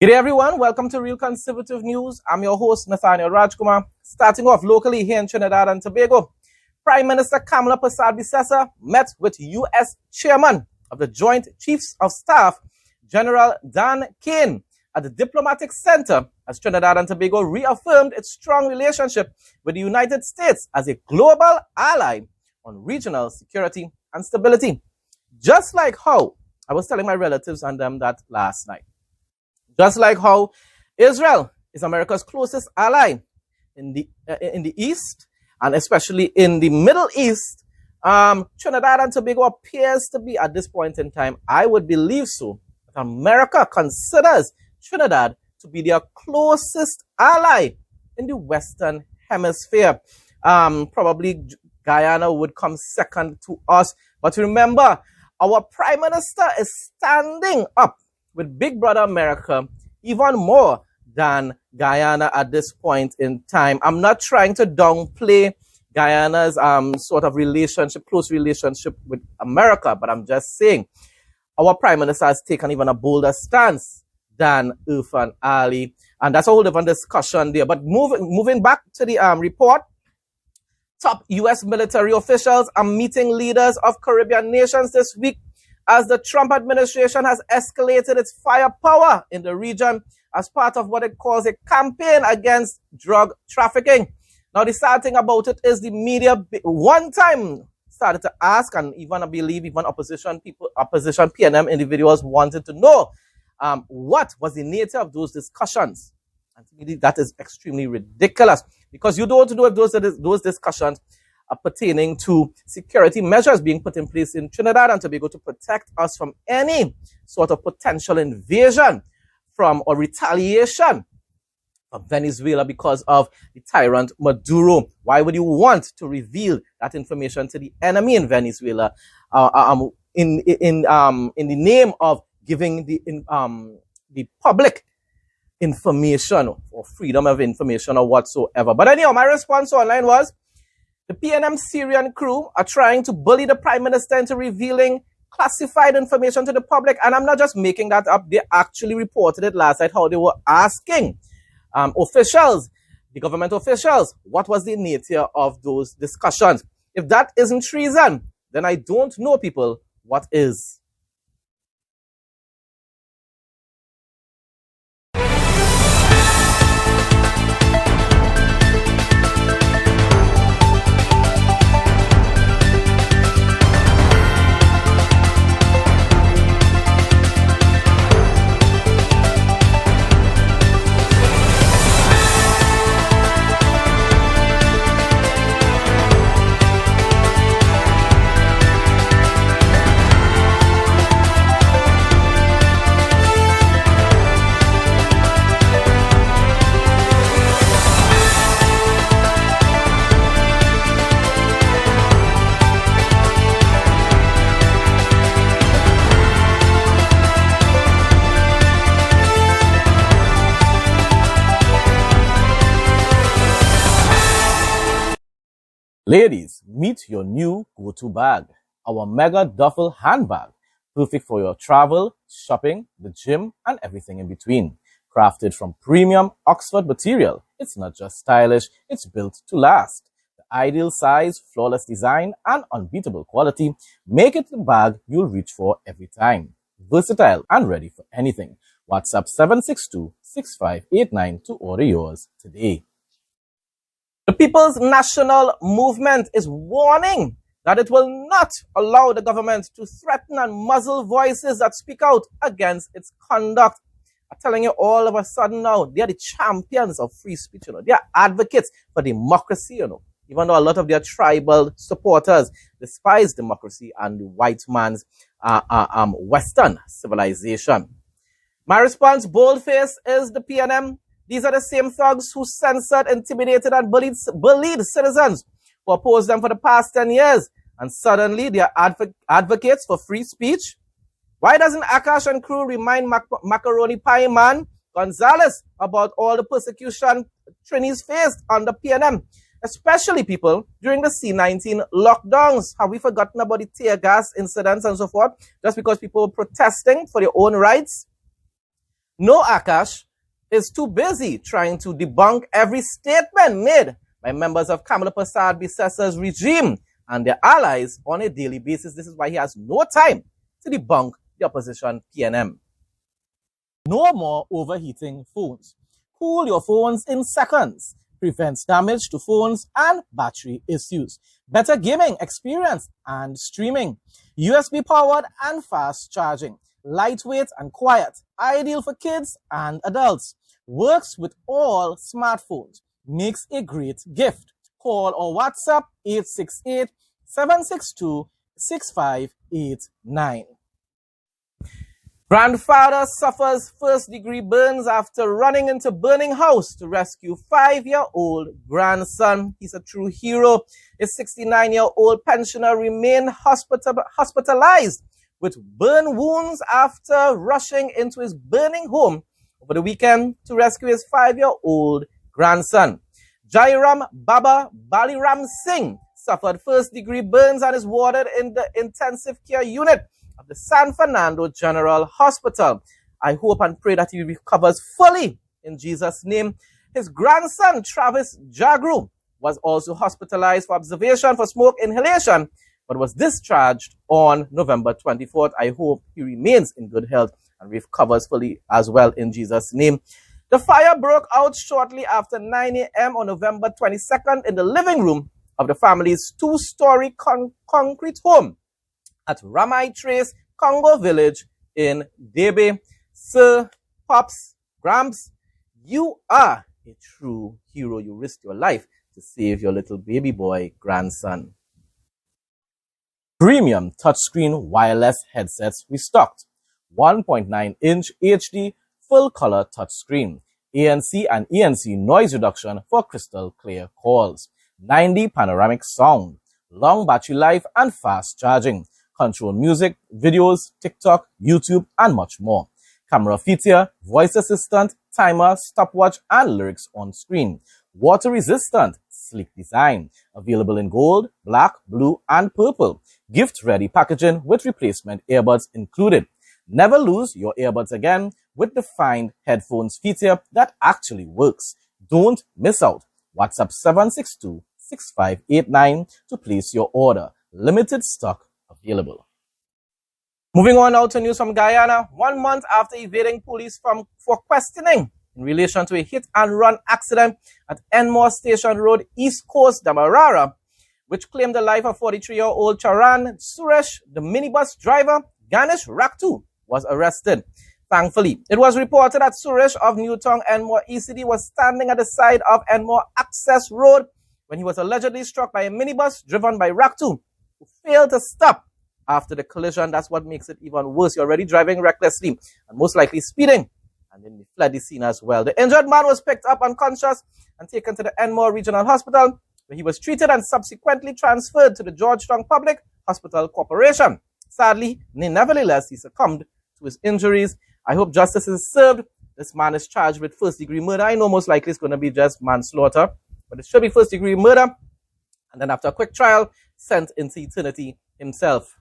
Good day, everyone. Welcome to Real Conservative News. I'm your host, Nathaniel Rajkumar. Starting off locally here in Trinidad and Tobago, Prime Minister Kamala Persad-Bissessar met with U.S. Chairman of the Joint Chiefs of Staff, General Dan Kane, at the Diplomatic Center as Trinidad and Tobago reaffirmed its strong relationship with the United States as a global ally on regional security and stability. Just like how I was telling my relatives and them that last night. Just like how Israel is America's closest ally in the East, and especially in the Middle East, Trinidad and Tobago appears to be, at this point in time, I would believe so, that America considers Trinidad to be their closest ally in the Western Hemisphere. Probably Guyana would come second to us. But remember, our Prime Minister is standing up with Big Brother America even more than Guyana at this point in time. I'm not trying to downplay Guyana's sort of close relationship with America, but I'm just saying our Prime Minister has taken even a bolder stance than Irfan Ali, and that's a whole different discussion there. But moving back to the report, top U.S. military officials are meeting leaders of Caribbean nations this week as the Trump administration has escalated its firepower in the region as part of what it calls a campaign against drug trafficking. Now, the sad thing about it is the media one time started to ask, and even I believe even opposition PNM individuals wanted to know what was the nature of those discussions. And to me, that is extremely ridiculous, because you don't know if those discussions are pertaining to security measures being put in place in Trinidad and Tobago to protect us from any sort of potential invasion or retaliation of Venezuela because of the tyrant Maduro. Why would you want to reveal that information to the enemy in Venezuela in the name of giving the public information or freedom of information or whatsoever? But anyhow, my response online was, the PNM Syrian crew are trying to bully the Prime Minister into revealing classified information to the public. And I'm not just making that up. They actually reported it last night, how they were asking officials, the government officials, what was the nature of those discussions. If that isn't treason, then I don't know, people, what is. Ladies, meet your new go-to bag, our Mega Duffel handbag, perfect for your travel, shopping, the gym, and everything in between. Crafted from premium Oxford material, it's not just stylish, it's built to last. The ideal size, flawless design, and unbeatable quality make it the bag you'll reach for every time. Versatile and ready for anything. WhatsApp 762-6589 to order yours today. The People's National Movement is warning that it will not allow the government to threaten and muzzle voices that speak out against its conduct. I'm telling you, all of a sudden now, they are the champions of free speech. They are advocates for democracy. Even though a lot of their tribal supporters despise democracy and the white man's Western civilization. My response, boldface, is the PNM. These are the same thugs who censored, intimidated, and bullied citizens who opposed them for the past 10 years. And suddenly they are advocates for free speech. Why doesn't Akash and crew remind Macaroni Pie Man Gonzalez about all the persecution Trinis faced under PNM? Especially, people, during the C-19 lockdowns. Have we forgotten about the tear gas incidents and so forth? Just because people were protesting for their own rights? No, Akash is too busy trying to debunk every statement made by members of Kamala Persad-Bissessa's regime and their allies on a daily basis. This is why he has no time to debunk the opposition PNM. No more overheating phones. Cool your phones in seconds. Prevents damage to phones and battery issues. Better gaming experience and streaming. USB powered and fast charging. Lightweight and quiet. Ideal for kids and adults. Works with all smartphones. Makes a great gift. Call or WhatsApp 868-762-6589. Grandfather suffers first-degree burns after running into burning house to rescue 5-year-old grandson. He's a true hero. A 69-year-old pensioner remained hospitalized with burn wounds after rushing into his burning home over the weekend to rescue his 5-year-old grandson. Jairam Baba Baliram Singh suffered first-degree burns and is warded in the intensive care unit of the San Fernando General Hospital. I hope and pray that he recovers fully in Jesus' name. His grandson, Travis Jagru, was also hospitalized for observation for smoke inhalation, but was discharged on November 24th. I hope he remains in good health and recovers fully as well in Jesus' name. The fire broke out shortly after 9 a.m. on November 22nd in the living room of the family's two-story concrete home at Ramai Trace, Congo Village in Debe. Sir, Pops, Gramps, you are a true hero. You risked your life to save your little baby boy grandson. Premium touchscreen wireless headsets restocked. 1.9-inch HD full-color touchscreen. ANC and ENC noise reduction for crystal clear calls. 9D panoramic sound. Long battery life and fast charging. Control music, videos, TikTok, YouTube, and much more. Camera feature, voice assistant, timer, stopwatch, and lyrics on screen. Water resistant, sleek design. Available in gold, black, blue, and purple. Gift ready packaging with replacement earbuds included. Never lose your earbuds again with the Find Headphones feature that actually works. Don't miss out. WhatsApp 762-6589 to place your order. Limited stock available. Moving on now to news from Guyana. 1 month after evading police for questioning in relation to a hit-and-run accident at Enmore Station Road, East Coast, Damarara, which claimed the life of 43-year-old Charan Suresh, the minibus driver, Ganesh Raktu, was arrested. Thankfully, it was reported that Suresh of Newtown Enmore ECD was standing at the side of Enmore Access Road when he was allegedly struck by a minibus driven by Raktu, who failed to stop after the collision. That's what makes it even worse. You're already driving recklessly and most likely speeding. And then he fled the scene as well. The injured man was picked up unconscious and taken to the Enmore Regional Hospital, where he was treated and subsequently transferred to the Georgetown Public Hospital Corporation. Sadly, nevertheless, he succumbed to his injuries. I hope justice is served. This man is charged with first-degree murder. I know most likely it's going to be just manslaughter, but it should be first-degree murder. And then after a quick trial, sent into eternity himself.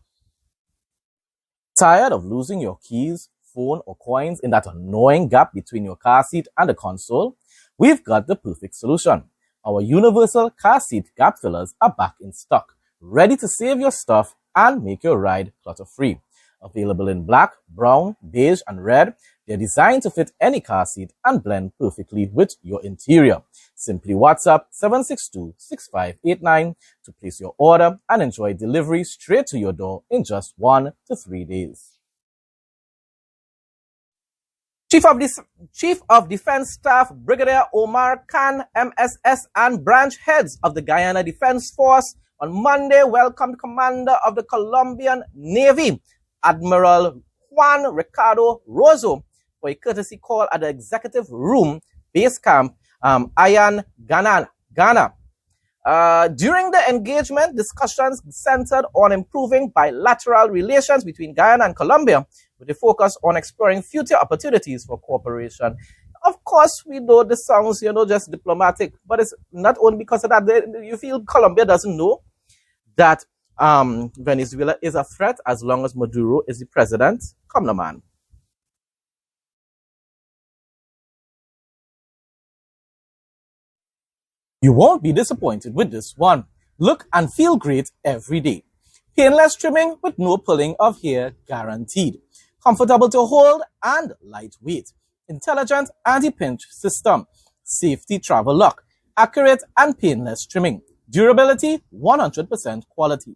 Tired of losing your keys, phone, or coins in that annoying gap between your car seat and the console? We've got the perfect solution. Our universal car seat gap fillers are back in stock, ready to save your stuff and make your ride clutter-free. Available in black, brown, beige, and red, they're designed to fit any car seat and blend perfectly with your interior. Simply WhatsApp 762-6589 to place your order and enjoy delivery straight to your door in just 1 to 3 days. Chief of Defense Staff Brigadier Omar Khan, MSS, and branch heads of the Guyana Defense Force on Monday welcomed Commander of the Colombian Navy, Admiral Juan Ricardo Rozo, for a courtesy call at the Executive Room Base Camp, Ayan, Ghana. During the engagement, discussions centered on improving bilateral relations between Guyana and Colombia, with a focus on exploring future opportunities for cooperation. Of course, we know this sounds, just diplomatic, but it's not only because of that. You feel Colombia doesn't know that Venezuela is a threat as long as Maduro is the president. Come on, man. You won't be disappointed with this one. Look and feel great every day. Painless trimming with no pulling of hair guaranteed. Comfortable to hold and lightweight. Intelligent anti-pinch system. Safety travel lock. Accurate and painless trimming. Durability, 100% quality.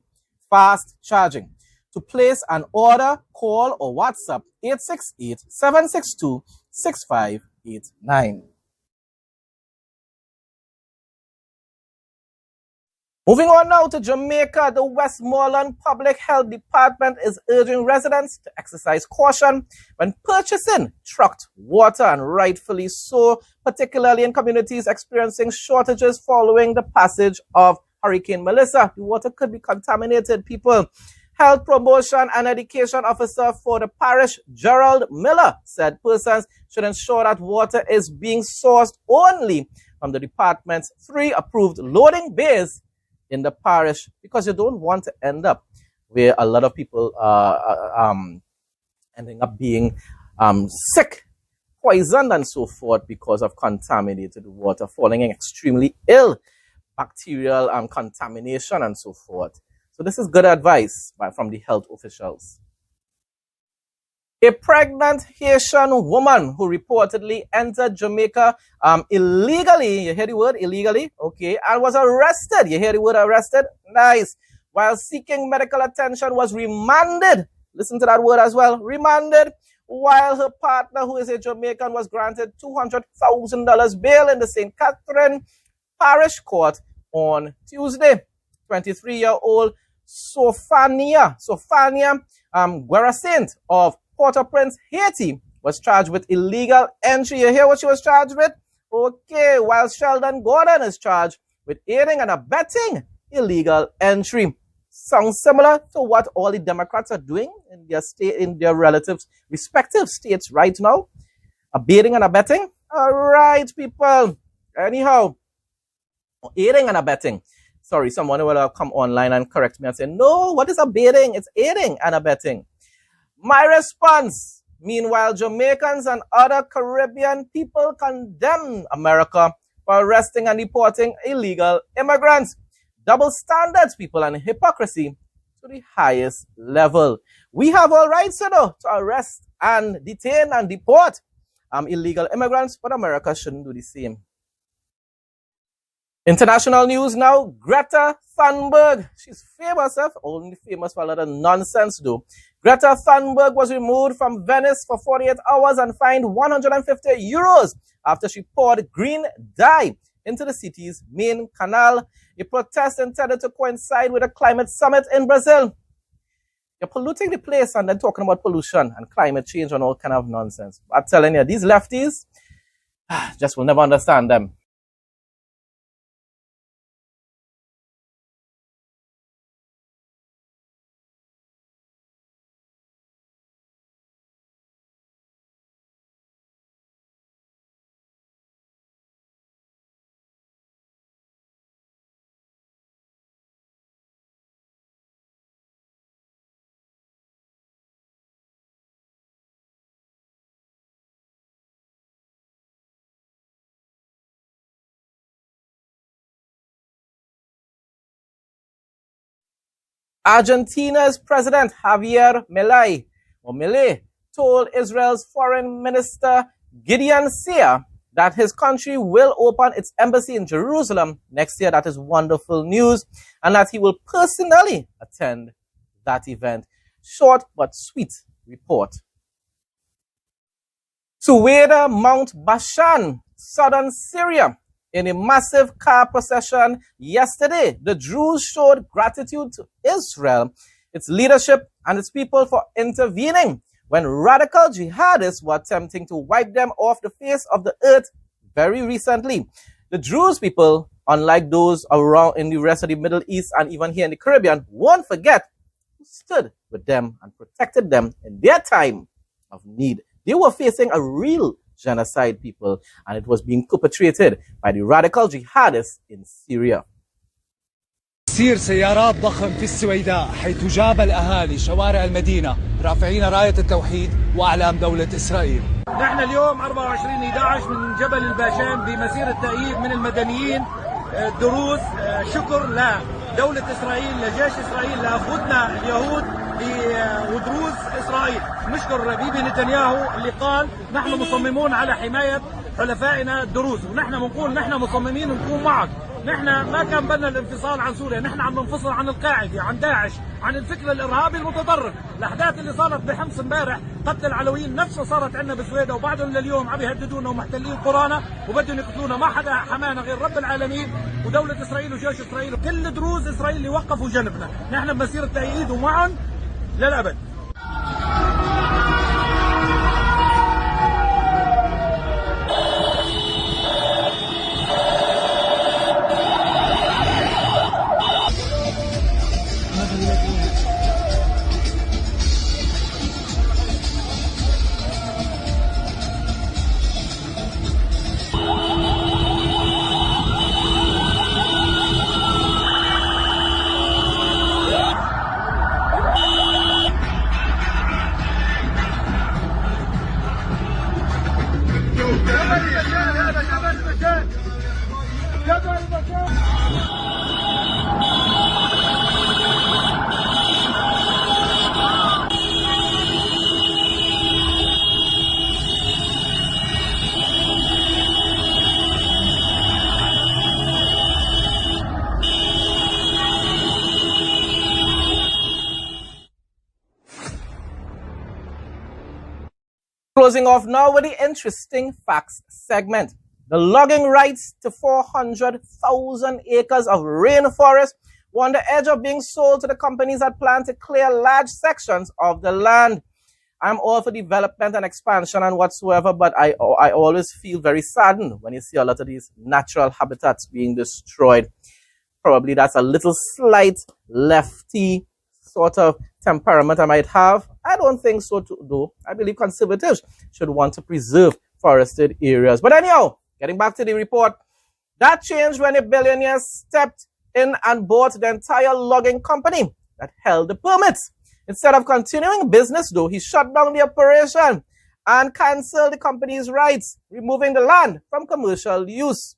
Fast charging. To place an order, call or WhatsApp 868-762-6589. Moving on now to Jamaica, the Westmoreland Public Health Department is urging residents to exercise caution when purchasing trucked water, and rightfully so, particularly in communities experiencing shortages following the passage of Hurricane Melissa. The water could be contaminated, people. Health Promotion and Education Officer for the parish, Gerald Miller, said persons should ensure that water is being sourced only from the department's 3 approved loading bays in the parish, because you don't want to end up where a lot of people are ending up being sick, poisoned, and so forth because of contaminated water, falling in extremely ill, bacterial contamination, and so forth. So this is good advice from the health officials. A pregnant Haitian woman who reportedly entered Jamaica illegally, you hear the word illegally, okay, and was arrested, you hear the word arrested, nice, while seeking medical attention was remanded, listen to that word as well, remanded, while her partner, who is a Jamaican, was granted $200,000 bail in the St. Catherine Parish Court on Tuesday. 23-year-old Sophania Guerasint of Port-au-Prince, Haiti, was charged with illegal entry. You hear what she was charged with? Okay, while Sheldon Gordon is charged with aiding and abetting illegal entry. Sounds similar to what all the Democrats are doing in their state, in their relatives' respective states right now. Aiding and abetting. All right, people. Anyhow, aiding and abetting. Sorry, someone will come online and correct me and say, no, what is aiding? It's aiding and abetting. My response, meanwhile, Jamaicans and other Caribbean people condemn America for arresting and deporting illegal immigrants. Double standards, people, and hypocrisy to the highest level. We have all rights, you know, to arrest and detain and deport illegal immigrants, but America shouldn't do the same. International news now, Greta Thunberg. She's famous, only famous for a lot of nonsense though. Greta Thunberg was removed from Venice for 48 hours and fined €150 after she poured green dye into the city's main canal. A protest intended to coincide with a climate summit in Brazil. You're polluting the place and then talking about pollution and climate change and all kind of nonsense. I'm telling you, these lefties just will never understand them. Argentina's President Javier Milei told Israel's Foreign Minister Gideon Saar that his country will open its embassy in Jerusalem next year. That is wonderful news, and that he will personally attend that event. Short but sweet report. Suwaida Mount Bashan, southern Syria. In a massive car procession yesterday, the Druze showed gratitude to Israel, its leadership, and its people for intervening when radical jihadists were attempting to wipe them off the face of the earth very recently. The Druze people, unlike those around in the rest of the Middle East and even here in the Caribbean, won't forget who stood with them and protected them in their time of need. They were facing a real genocide, people, and it was being perpetrated by the radical jihadists in Syria. سير سيارات ضخم في السويداء حيث جاب الأهالي شوارع المدينة رافعين راية التوحيد وأعلام دولة إسرائيل. نحن اليوم 24/11 من جبل الباشان بمسيرة تأييد من المدنيين دروس شكر لدولة إسرائيل، لجيش إسرائيل، لأخوتنا اليهود ودروس إسرائيل. نشكر بيبي نتنياهو اللي قال نحن مصممون على حماية حلفائنا الدروز، ونحن بنقول نحن مصممين نكون معك. نحن ما كان بدنا الانفصال عن سوريا، نحن عم ننفصل عن القاعدة، عن داعش، عن الفكر الإرهابي المتطرف. الأحداث اللي صارت بحمص امبارح قتل العلويين نفسها صارت عندنا بسويدا، وبعدهم لليوم عم يهددونا ومحتلين قرانا وبدهم يقتلونا. ما حدا حمانا غير رب العالمين ودولة إسرائيل وجيش إسرائيل وكل دروز إسرائيل اللي وقفوا جنبنا. نحن بمسيرة تأييد ومعهم للأبد. Closing off now with the interesting facts segment. The logging rights to 400,000 acres of rainforest were on the edge of being sold to the companies that plan to clear large sections of the land. I'm all for development and expansion and whatsoever, but I always feel very saddened when you see a lot of these natural habitats being destroyed. Probably that's a little slight lefty sort of temperament I might have. I don't think so though. I believe conservatives should want to preserve forested areas. But anyhow, getting back to the report, that changed when a billionaire stepped in and bought the entire logging company that held the permits. Instead of continuing business though, he shut down the operation and canceled the company's rights, removing the land from commercial use.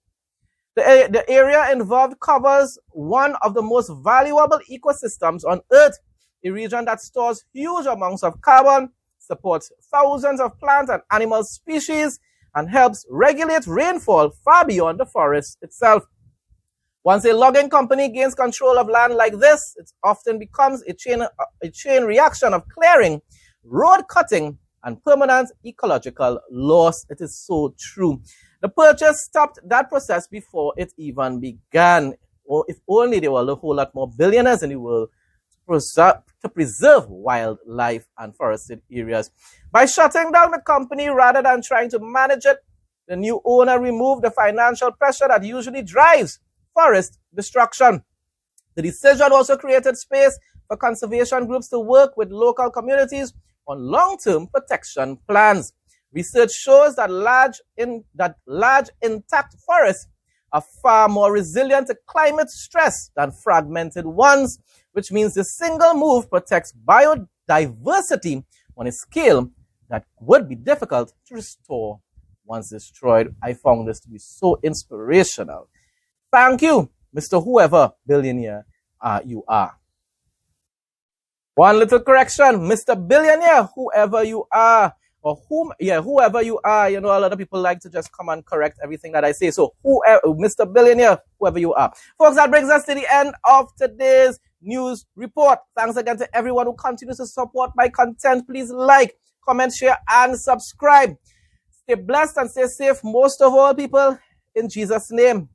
The area involved covers one of the most valuable ecosystems on Earth, a region that stores huge amounts of carbon, supports thousands of plant and animal species, and helps regulate rainfall far beyond the forest itself. Once a logging company gains control of land like this, it often becomes a chain reaction of clearing, road cutting, and permanent ecological loss. It is so true. The purchase stopped that process before it even began. Or if only there were a whole lot more billionaires in the world to preserve wildlife and forested areas. By shutting down the company rather than trying to manage it, the new owner removed the financial pressure that usually drives forest destruction. The decision also created space for conservation groups to work with local communities on long-term protection plans. Research shows that large intact forests are far more resilient to climate stress than fragmented ones, which means the single move protects biodiversity on a scale that would be difficult to restore once destroyed. I found this to be so inspirational. Thank you, Mr. Whoever Billionaire you are. One little correction, Mr. Billionaire, whoever you are, or whoever you are. You know, a lot of people like to just come and correct everything that I say. So, Mr. Billionaire, whoever you are. Folks, that brings us to the end of today's news report. Thanks again to everyone who continues to support my content. Please like, comment, share, and subscribe. Stay blessed and stay safe, most of all, people, in Jesus' name.